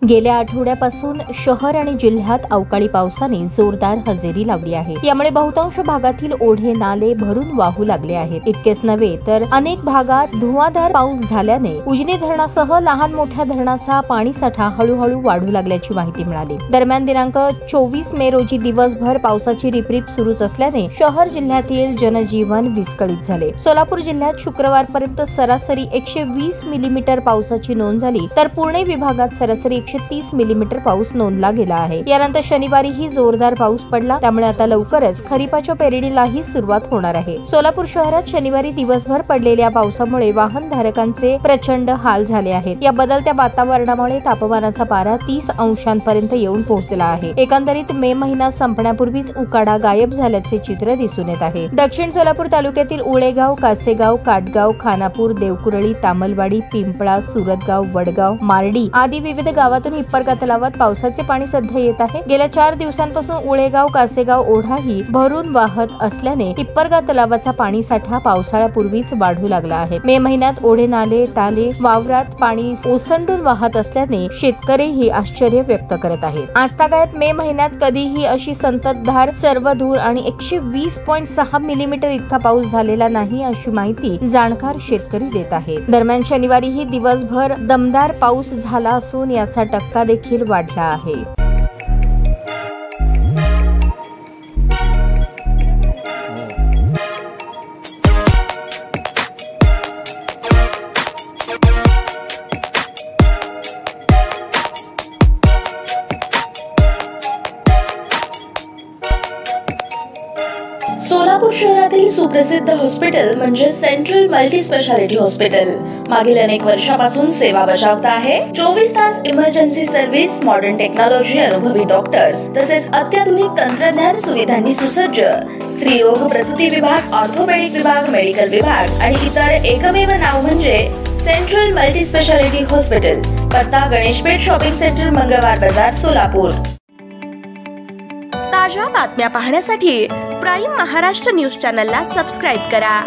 गेल्या आठवड्यापासून शहर आणि जिल्ह्यात अवकाळी पावसाने जोरदार हजेरी लावली आहे। यामुळे बहुतांश भागातील ओढे नाले भरून वाहू लागले आहेत। इतकेच नव्हे तर अनेक भागात धुवाधार पाऊस झाल्याने उजनी धरणासह लहान मोठ्या धरणाचा पाणीसाठा हळूहळू वाढू लागल्याची माहिती मिळाली। दरम्यान दिनांक 24 मे रोजी दिवसभर पावसाची रिपरिप सुरूच असल्याने शहर जिल्ह्यातील जनजीवन विस्कळीत झाले। सोलापूर जिल्ह्यात शुक्रवारपर्यंत सरासरी 120 मिलीमीटर पावसाची नोंद झाली, तर पुणे विभागात सरासरी 130 मिलीमीटर पाऊस नोंदला गेला आहे। यानंतर शनिवारीही जोरदार पाऊस पडला, त्यामुळे आता लवकरच खरीपाच्या पेरणीलाही सुरुवात होणार आहे। सोलापूर शहरात शनिवारी दिवसभर पडलेल्या पावसामुळे वाहनधारकांचे प्रचंड हाल झाले आहेत। या बदलत्या वातावरणामुळे तापमानाचा पारा 30 अंशांपर्यंत येऊन पोहोचला आहे। एकंदरीत मे महिना संपण्यापूर्वीच उकाडा गायब झाल्याचे चित्र दिसून येत आहे। दक्षिण सोलापूर तालुक्यातील उळेगाव, कासेगाव, काटगाव, खानापूर, देवकुरळी, तामलवाडी, पिंपळा, सुरतगाव, वडगाव, मार्डी आदी विविध गावातून हिप्परगा तलावात पावसाचे पाणी सध्या येत आहे। गेल्या 4 दिवसांपासून उळेगाव, कासेगाव ओढाही भरून वाहत असल्याने हिप्परगा तलावाचा पाणीसाठा पावसाळ्यापूर्वीच वाढू लागला आहे। मे महिन्यात ओढे नाले ताले वावरात पाणी ओसंडून वाहत असल्याने शेतकरीही आश्चर्य व्यक्त करत आहेत। आजतागायत मे महिन्यात कधीही अशी संततधार सर्वदूर आणि 120.6 मिलीमीटर इतका पाऊस झालेला नाही, अशी माहिती जाणकार शेतकरी देत आहेत। दरम्यान शनिवारीही दिवसभर दमदार पाऊस झाला असून याचा टक्का देखील वाढला आहे। सोलापूर शहरातील सुप्रसिद्ध हॉस्पिटल म्हणजे सेंट्रल मल्टी स्पेशालिटी हॉस्पिटल मागील अनेक वर्षापासून सेवा बजावत आहे। 24 तास इमर्जन्सी सर्व्हिस, मॉडर्न टेक्नॉलॉजी, अनुभवी डॉक्टर्स तसेच अत्याधुनिक तंत्रज्ञान सुविधांनी सुसज्ज स्त्रीरोग प्रसूती विभाग, ऑर्थोपेडिक विभाग, मेडिकल विभाग आणि इतर एकमेव नाव म्हणजे सेंट्रल मल्टी स्पेशालिटी हॉस्पिटल। पत्ता गणेशपेठ शॉपिंग सेंटर, मंगळवार बाजार, सोलापूर। ताज्या बातम्या पाहण्यासाठी प्राईम महाराष्ट्र न्यूज चॅनलला सबस्क्राईब करा।